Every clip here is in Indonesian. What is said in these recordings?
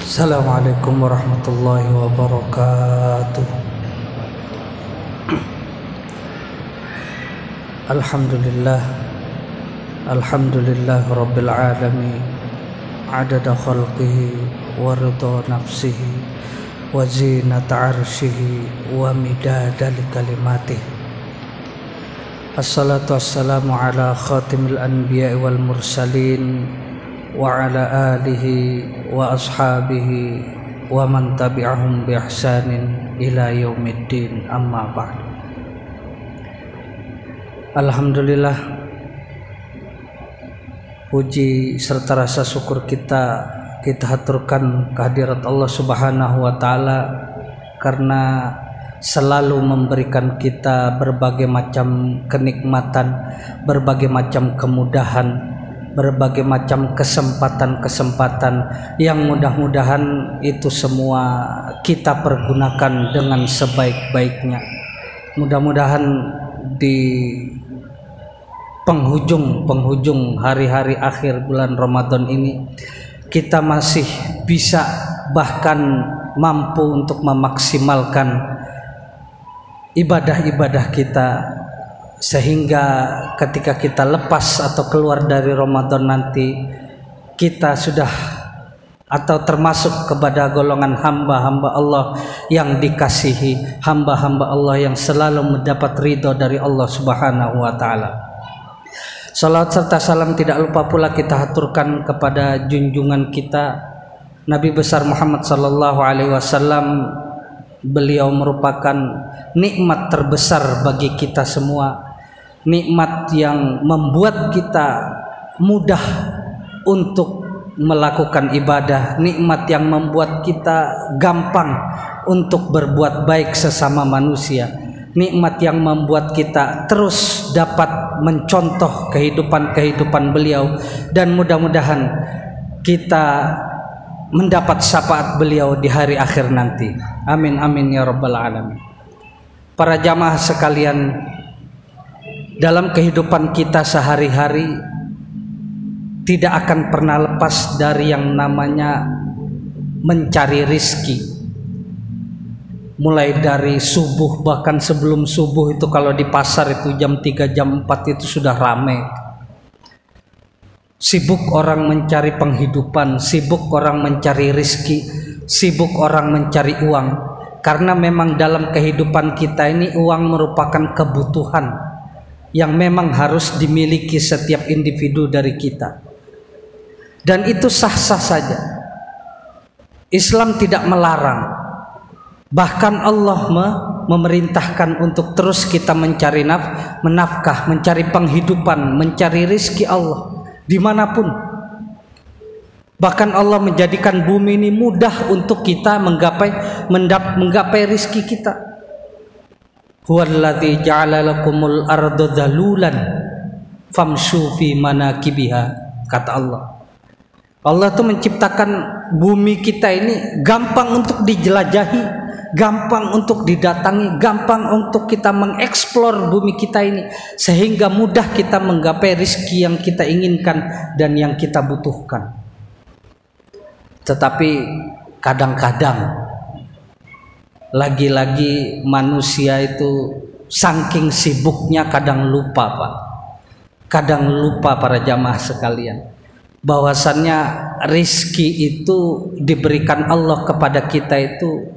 Assalamualaikum warahmatullahi wabarakatuh. Alhamdulillah, alhamdulillah rabbil alamin, adada khalqihi wa ridha nafsihi wa zinata arsyihi wa midada likalimatih. Assalatu wassalamu ala khatimil anbiya wal mursalin wa ala alihi wa ashabihi wa man tabi'ahum bi ihsanin ila yaumiddin, amma ba'd. Alhamdulillah, puji serta rasa syukur kita haturkan kehadirat Allah Subhanahu wa taala karena selalu memberikan kita berbagai macam kenikmatan, berbagai macam kemudahan, berbagai macam kesempatan-kesempatan yang mudah-mudahan itu semua kita pergunakan dengan sebaik-baiknya. Mudah-mudahan di penghujung hari-hari akhir bulan Ramadan ini kita masih bisa bahkan mampu untuk memaksimalkan ibadah-ibadah kita, sehingga ketika kita lepas atau keluar dari Ramadan nanti kita sudah atau termasuk kepada golongan hamba-hamba Allah yang dikasihi, hamba-hamba Allah yang selalu mendapat ridho dari Allah Subhanahu wa taala. Salawat serta salam tidak lupa pula kita haturkan kepada junjungan kita Nabi besar Muhammad sallallahu alaihi wasallam. Beliau merupakan nikmat terbesar bagi kita semua, nikmat yang membuat kita mudah untuk melakukan ibadah, nikmat yang membuat kita gampang untuk berbuat baik sesama manusia, nikmat yang membuat kita terus dapat mencontoh kehidupan beliau, dan mudah-mudahan kita mendapat syafaat beliau di hari akhir nanti. Amin amin ya rabbal alamin. Para jamaah sekalian, dalam kehidupan kita sehari-hari tidak akan pernah lepas dari yang namanya mencari rizki. Mulai dari subuh, bahkan sebelum subuh itu kalau di pasar itu jam 3 jam 4 itu sudah ramai. Sibuk orang mencari penghidupan, sibuk orang mencari rizki, sibuk orang mencari uang. Karena memang dalam kehidupan kita ini uang merupakan kebutuhan yang memang harus dimiliki setiap individu dari kita. Dan itu sah-sah saja. Islam tidak melarang. Bahkan Allah memerintahkan untuk terus kita mencari menafkah, mencari penghidupan, mencari rizki Allah dimanapun. Bahkan Allah menjadikan bumi ini mudah untuk kita menggapai rizki kita. Huwallazi ja'ala lakumul arda dhalulan famshu fi manakibiha, kata Allah. Allah itu menciptakan bumi kita ini gampang untuk dijelajahi, gampang untuk didatangi, gampang untuk kita mengeksplor bumi kita ini, sehingga mudah kita menggapai rizki yang kita inginkan dan yang kita butuhkan. Tetapi kadang-kadang lagi-lagi manusia itu saking sibuknya kadang lupa, Pak. Kadang lupa para jamaah sekalian, bahwasannya rizki itu diberikan Allah kepada kita itu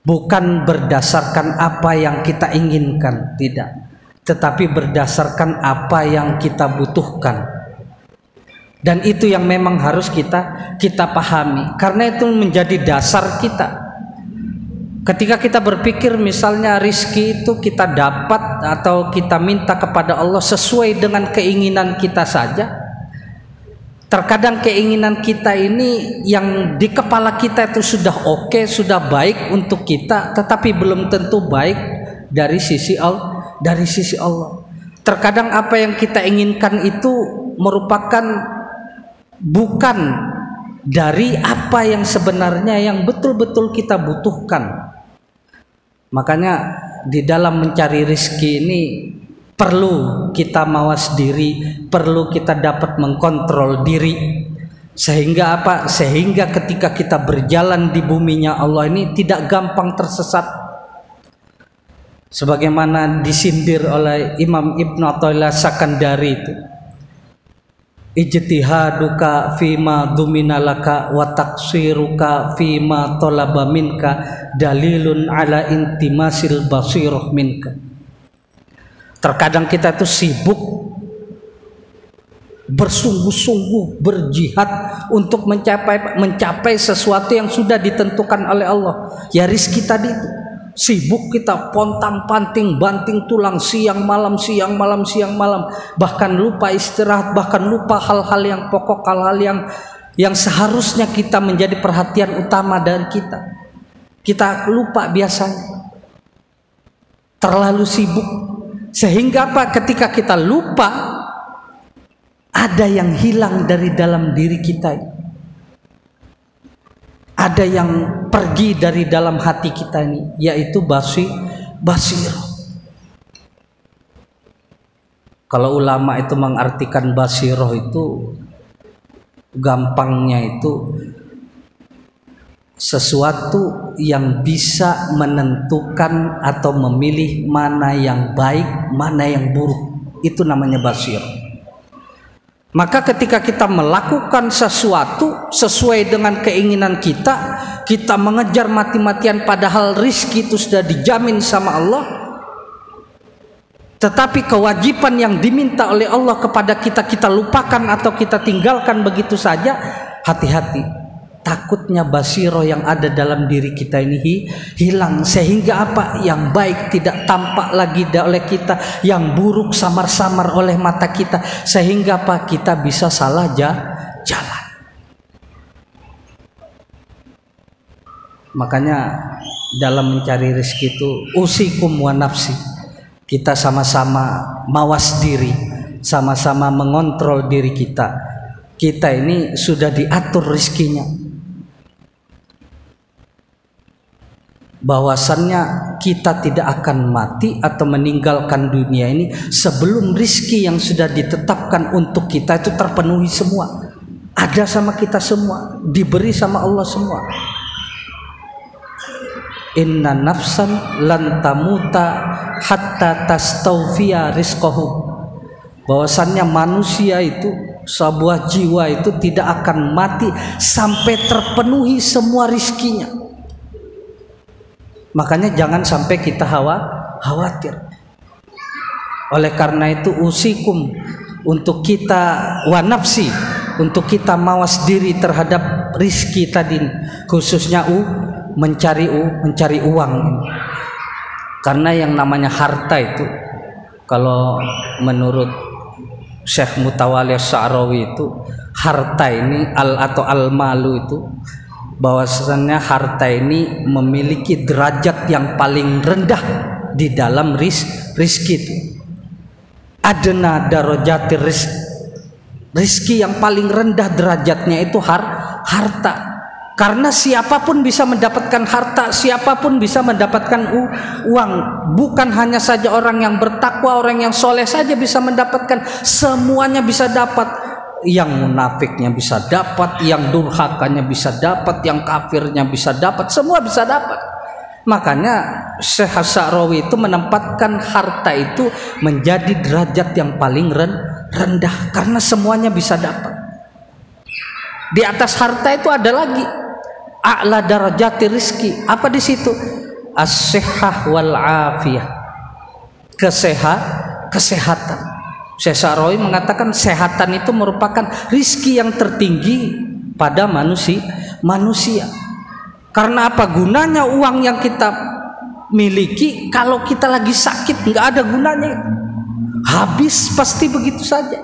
bukan berdasarkan apa yang kita inginkan, tidak, tetapi berdasarkan apa yang kita butuhkan. Dan itu yang memang harus kita pahami, karena itu menjadi dasar kita. Ketika kita berpikir misalnya rizki itu kita dapat atau kita minta kepada Allah sesuai dengan keinginan kita saja, terkadang keinginan kita ini yang di kepala kita itu sudah oke, sudah baik untuk kita, tetapi belum tentu baik dari sisi Allah. Terkadang apa yang kita inginkan itu merupakan bukan dari apa yang sebenarnya yang betul-betul kita butuhkan. Makanya di dalam mencari rizki ini perlu kita mawas diri, perlu kita dapat mengkontrol diri. Sehingga apa? Sehingga ketika kita berjalan di buminya Allah ini tidak gampang tersesat. Sebagaimana disindir oleh Imam Ibn Athaillah Sakandari itu, ijtihaduka fima duminalaka wa taqsiruka fima talaba minka dalilun ala intimasil basirah minka. Terkadang kita itu sibuk bersungguh-sungguh berjihad untuk mencapai sesuatu yang sudah ditentukan oleh Allah. Ya rizki tadi itu. Sibuk kita pontang-panting, banting tulang siang malam, bahkan lupa istirahat, bahkan lupa hal-hal yang pokok, hal-hal yang seharusnya kita menjadi perhatian utama dari kita. Kita lupa biasanya, terlalu sibuk, sehingga apa? Ketika kita lupa, ada yang hilang dari dalam diri kita. Ada yang pergi dari dalam hati kita ini, yaitu basirah. Kalau ulama itu mengartikan basirah itu, gampangnya itu sesuatu yang bisa menentukan atau memilih mana yang baik, mana yang buruk. Itu namanya basirah. Maka ketika kita melakukan sesuatu sesuai dengan keinginan kita, kita mengejar mati-matian padahal rizki itu sudah dijamin sama Allah, tetapi kewajiban yang diminta oleh Allah kepada kita, kita lupakan atau kita tinggalkan begitu saja, hati-hati. Takutnya basirah yang ada dalam diri kita ini hilang, sehingga apa? Yang baik tidak tampak lagi oleh kita, yang buruk samar-samar oleh mata kita, sehingga apa? Kita bisa salah jalan. Makanya dalam mencari rezeki itu usikum wa nafsi, kita sama-sama mawas diri, sama-sama mengontrol diri kita. Kita ini sudah diatur rezekinya, bahwasannya kita tidak akan mati atau meninggalkan dunia ini sebelum rizki yang sudah ditetapkan untuk kita itu terpenuhi semua. Ada sama kita semua, diberi sama Allah semua. Inna nafsan lan tamuta hatta tastawfiya rizqahu. Bahwasannya manusia itu, sebuah jiwa itu tidak akan mati sampai terpenuhi semua rizkinya. Makanya jangan sampai kita khawatir. Oleh karena itu usikum, untuk kita wa nafsi, untuk kita mawas diri terhadap rizki tadi, khususnya mencari uang. Karena yang namanya harta itu, kalau menurut Syekh Mutawalli Sya'rawi itu, harta ini atau al-malu itu, bahwasannya harta ini memiliki derajat yang paling rendah di dalam rizki itu. Adna darajati rizki yang paling rendah derajatnya itu harta. Karena siapapun bisa mendapatkan harta, siapapun bisa mendapatkan uang. Bukan hanya saja orang yang bertakwa, orang yang soleh saja bisa mendapatkan, semuanya bisa dapat. Yang munafiknya bisa dapat, yang durhakanya bisa dapat, yang kafirnya bisa dapat, semua bisa dapat. Makanya Syekh Sya'rawi itu menempatkan harta itu menjadi derajat yang paling rendah, karena semuanya bisa dapat. Di atas harta itu ada lagi a'la darajati rizki. Apa di situ? As-sihhah wal afiyah. Kesehatan. Syekh Sya'rawi mengatakan kesehatan itu merupakan rizki yang tertinggi pada manusia. Karena apa? Gunanya uang yang kita miliki kalau kita lagi sakit nggak ada gunanya, habis pasti begitu saja.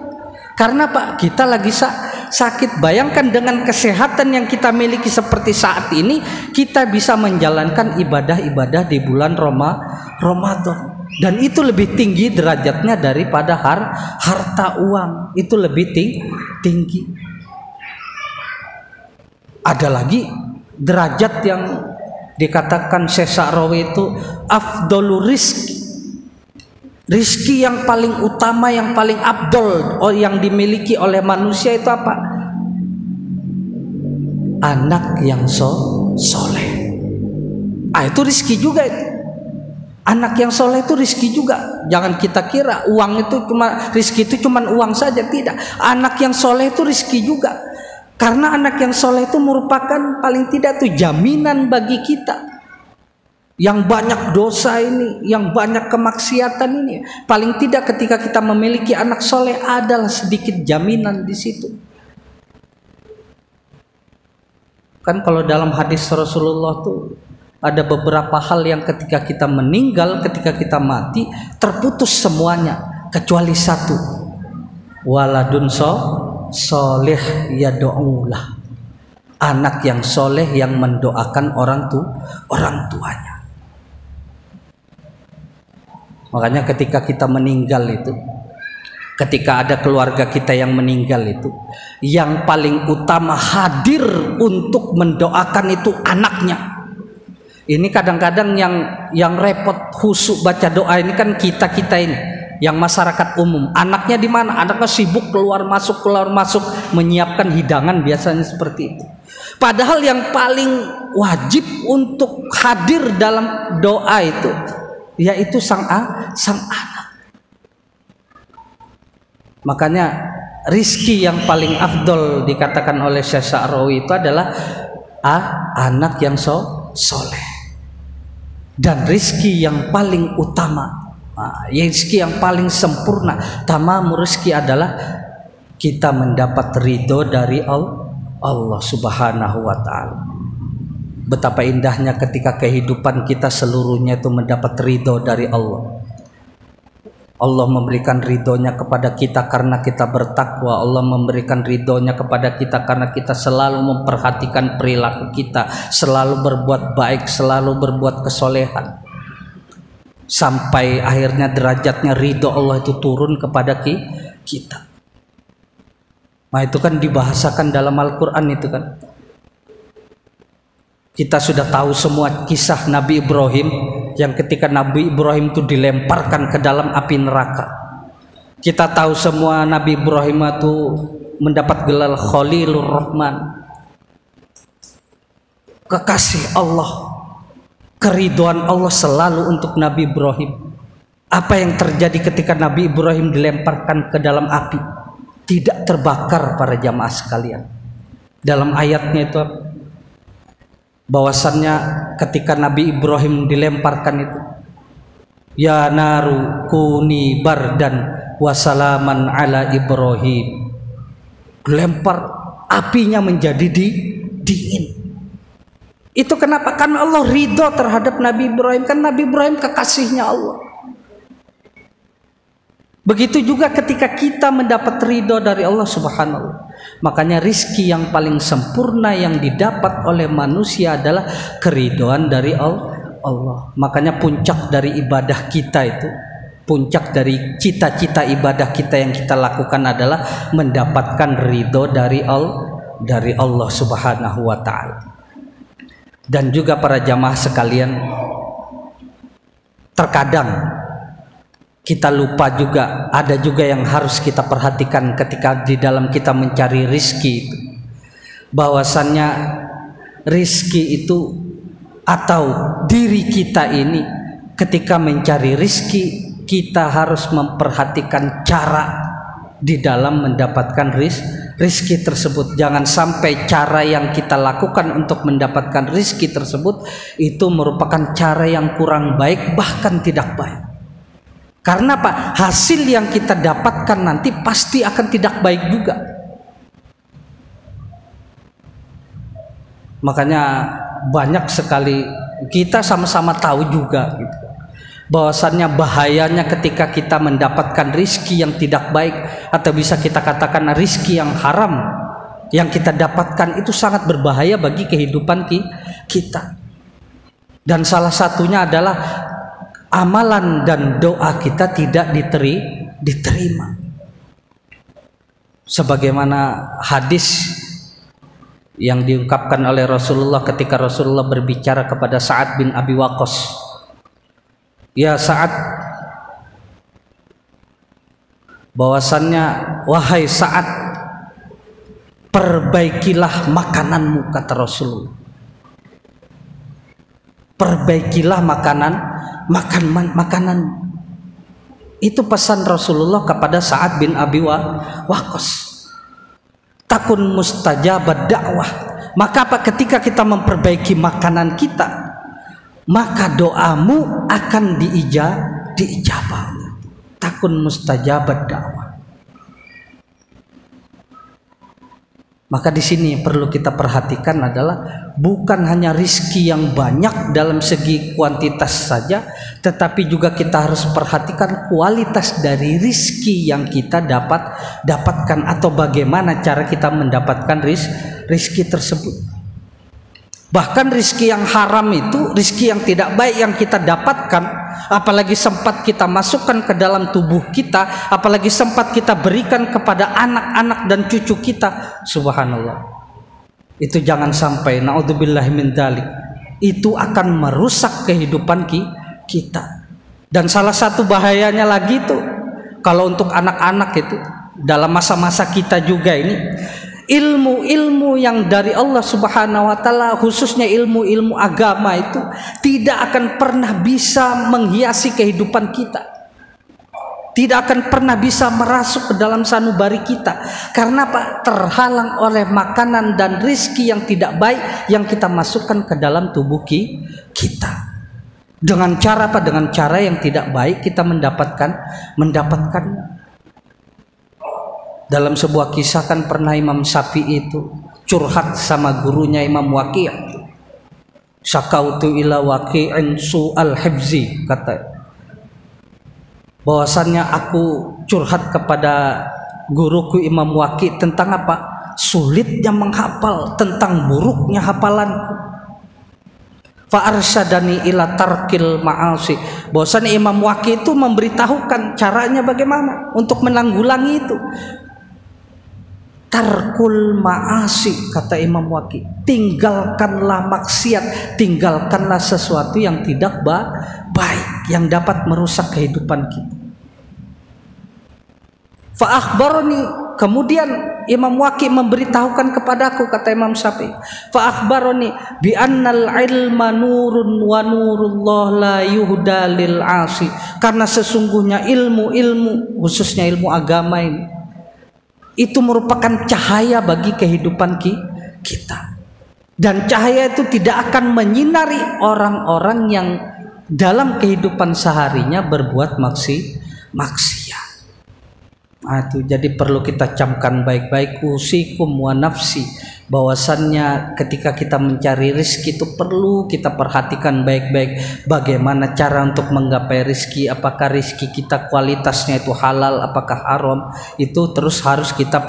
Karena apa? Kita lagi sakit. Bayangkan dengan kesehatan yang kita miliki seperti saat ini, kita bisa menjalankan ibadah-ibadah di bulan Ramadan. Dan itu lebih tinggi derajatnya daripada harta uang. Itu lebih tinggi. Ada lagi derajat yang dikatakan Syekh Sya'rawi itu afdolur rizki. Rizki yang paling utama, yang paling abdol yang dimiliki oleh manusia itu apa? anak yang soleh. Itu rizki juga itu. Anak yang soleh itu rizki juga. Jangan kita kira uang itu cuma rizki itu cuma uang saja, tidak. Anak yang soleh itu rizki juga. Karena anak yang soleh itu merupakan paling tidak tuh jaminan bagi kita. Yang banyak dosa ini, yang banyak kemaksiatan ini, paling tidak ketika kita memiliki anak soleh adalah sedikit jaminan di situ. Kan kalau dalam hadis Rasulullah tuh ada beberapa hal yang ketika kita meninggal, ketika kita mati, terputus semuanya kecuali satu. Waladun soleh yad'ulah. Anak yang soleh yang mendoakan orang tuanya. Makanya ketika kita meninggal itu, ketika ada keluarga kita yang meninggal itu, yang paling utama hadir untuk mendoakan itu anaknya. Ini kadang-kadang yang repot khusyuk baca doa ini kan kita ini, yang masyarakat umum. Anaknya di mana? Anaknya sibuk keluar masuk menyiapkan hidangan biasanya seperti itu. Padahal yang paling wajib untuk hadir dalam doa itu yaitu sang anak. Makanya rizki yang paling afdol dikatakan oleh Syekh Sa'rawi itu adalah anak yang soleh. Dan rizki yang paling utama, rizki yang paling sempurna, tamam rizki adalah kita mendapat ridho dari Allah Subhanahu wa ta'ala. Betapa indahnya ketika kehidupan kita seluruhnya itu mendapat ridho dari Allah. Allah memberikan ridhonya kepada kita karena kita bertakwa. Allah memberikan ridhonya kepada kita karena kita selalu memperhatikan perilaku kita, selalu berbuat baik, selalu berbuat kesolehan. Sampai akhirnya derajatnya ridho Allah itu turun kepada kita. Nah itu kan dibahasakan dalam Al-Quran itu kan. Kita sudah tahu semua kisah Nabi Ibrahim yang ketika Nabi Ibrahim itu dilemparkan ke dalam api neraka. Kita tahu semua Nabi Ibrahim itu mendapat gelar Khalilur Rahman, kekasih Allah. Keridhaan Allah selalu untuk Nabi Ibrahim. Apa yang terjadi ketika Nabi Ibrahim dilemparkan ke dalam api? Tidak terbakar para jamaah sekalian. Dalam ayatnya itu bahwasannya ketika Nabi Ibrahim dilemparkan itu, ya naru kuni bardan wasalaman ala Ibrahim, dilempar apinya menjadi dingin. Itu kenapa? Karena Allah ridho terhadap Nabi Ibrahim. Kan Nabi Ibrahim kekasihnya Allah. Begitu juga ketika kita mendapat ridho dari Allah Subhanahu wa ta'ala. Makanya rizki yang paling sempurna yang didapat oleh manusia adalah keridhaan dari Allah. Makanya puncak dari ibadah kita itu, puncak dari cita-cita ibadah kita yang kita lakukan adalah mendapatkan ridho dari Allah Subhanahu wa ta'ala. Dan juga para jamaah sekalian, terkadang kita lupa juga, ada juga yang harus kita perhatikan ketika di dalam kita mencari rizki itu. Bahwasannya rizki itu atau diri kita ini ketika mencari rizki, kita harus memperhatikan cara di dalam mendapatkan rizki tersebut. Jangan sampai cara yang kita lakukan untuk mendapatkan rizki tersebut itu merupakan cara yang kurang baik, bahkan tidak baik. Karena apa? Hasil yang kita dapatkan nanti pasti akan tidak baik juga. Makanya banyak sekali kita sama-sama tahu juga gitu, bahwasannya bahayanya ketika kita mendapatkan rizki yang tidak baik, atau bisa kita katakan rizki yang haram yang kita dapatkan, itu sangat berbahaya bagi kehidupan kita. Dan salah satunya adalah amalan dan doa kita tidak diterima. Sebagaimana hadis yang diungkapkan oleh Rasulullah ketika Rasulullah berbicara kepada Sa'ad bin Abi Waqqas, ya Sa'ad, bahwasannya wahai Sa'ad, perbaikilah makananmu, kata Rasulullah. Perbaikilah makanan. Itu pesan Rasulullah kepada Sa'ad bin Abi Waqqas. Takun mustajabad dakwah. Maka apa, ketika kita memperbaiki makanan kita, maka doamu akan diijabah. Takun mustajabad dakwah. Maka di sini yang perlu kita perhatikan adalah bukan hanya rizki yang banyak dalam segi kuantitas saja, tetapi juga kita harus perhatikan kualitas dari rizki yang kita dapatkan, atau bagaimana cara kita mendapatkan rizki tersebut. Bahkan rizki yang haram itu, rizki yang tidak baik yang kita dapatkan, apalagi sempat kita masukkan ke dalam tubuh kita, apalagi sempat kita berikan kepada anak-anak dan cucu kita, subhanallah, itu jangan sampai, naudzubillahi min dzalik, itu akan merusak kehidupan kita. Dan salah satu bahayanya lagi itu, kalau untuk anak-anak itu, dalam masa-masa kita juga ini, ilmu-ilmu yang dari Allah Subhanahu wa taala, khususnya ilmu-ilmu agama itu tidak akan pernah bisa menghiasi kehidupan kita. Tidak akan pernah bisa merasuk ke dalam sanubari kita. Karena Pak, terhalang oleh makanan dan rizki yang tidak baik yang kita masukkan ke dalam tubuh kita. Dengan cara apa? Dengan cara yang tidak baik kita mendapatkan. Dalam sebuah kisah kan pernah Imam Syafi'i itu curhat sama gurunya Imam Waqi'. Syakautu ila Waqi'in su'al hifzi, kata bahwasannya aku curhat kepada guruku Imam Waqi' tentang apa? Sulitnya menghafal, tentang buruknya hafalanku. Fa arsyadani ila tarkil ma'asi. Bahwasannya Imam Waqi' itu memberitahukan caranya bagaimana untuk menanggulangi itu. Tarkul ma'asi, kata Imam Waqi', tinggalkanlah maksiat, tinggalkanlah sesuatu yang tidak baik, yang dapat merusak kehidupan kita. Fa akhbarani, kemudian Imam Waqi' memberitahukan kepadaku, kata Imam Syafi'i, fa akhbarani bi annal ilma nurun wa nurullah la yuhda lil 'asi, karena sesungguhnya ilmu khususnya ilmu agama ini, itu merupakan cahaya bagi kehidupan kita. Dan cahaya itu tidak akan menyinari orang-orang yang dalam kehidupan seharinya berbuat maksiat. Nah, itu jadi perlu kita camkan baik-baik, usikum wa nafsi, bahwasannya ketika kita mencari rizki itu perlu kita perhatikan baik-baik bagaimana cara untuk menggapai rizki. Apakah rizki kita kualitasnya itu halal, apakah haram, itu terus harus kita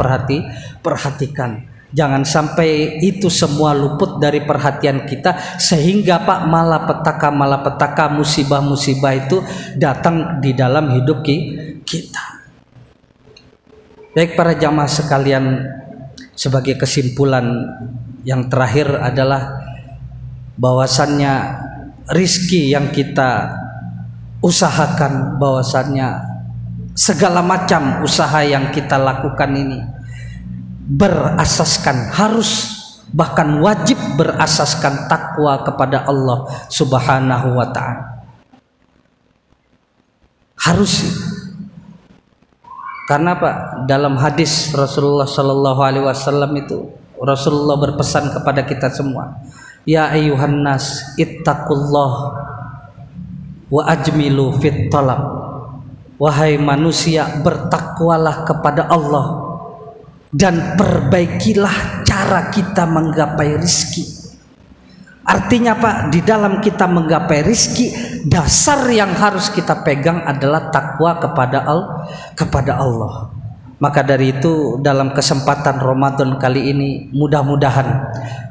perhatikan. Jangan sampai itu semua luput dari perhatian kita, sehingga Pak, malapetaka, musibah-musibah itu datang di dalam hidup kita. Baik para jamaah sekalian, sebagai kesimpulan yang terakhir adalah bahwasannya rizki yang kita usahakan, bahwasannya segala macam usaha yang kita lakukan ini berasaskan, harus bahkan wajib berasaskan takwa kepada Allah Subhanahu wa ta'ala. Harus. Karena Pak, dalam hadis Rasulullah Shallallahu Alaihi Wasallam itu Rasulullah berpesan kepada kita semua, ya ayyuhan nas ittaqullah wa ajmilu fit talab. Wahai manusia, bertakwalah kepada Allah dan perbaikilah cara kita menggapai rizki. Artinya Pak, di dalam kita menggapai rizki, dasar yang harus kita pegang adalah takwa kepada Allah. Maka dari itu dalam kesempatan Ramadan kali ini, mudah-mudahan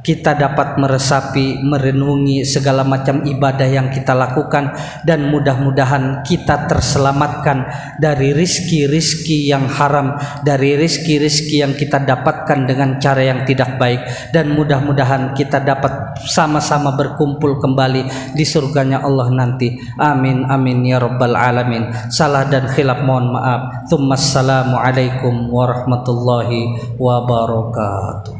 kita dapat meresapi, merenungi segala macam ibadah yang kita lakukan, dan mudah-mudahan kita terselamatkan dari rizki-rizki yang haram, dari rizki-rizki yang kita dapatkan dengan cara yang tidak baik, dan mudah-mudahan kita dapat sama-sama berkumpul kembali di surganya Allah nanti. Amin amin ya rabbal alamin. Salah dan khilaf mohon maaf. Assalamualaikum warahmatullahi wabarakatuh.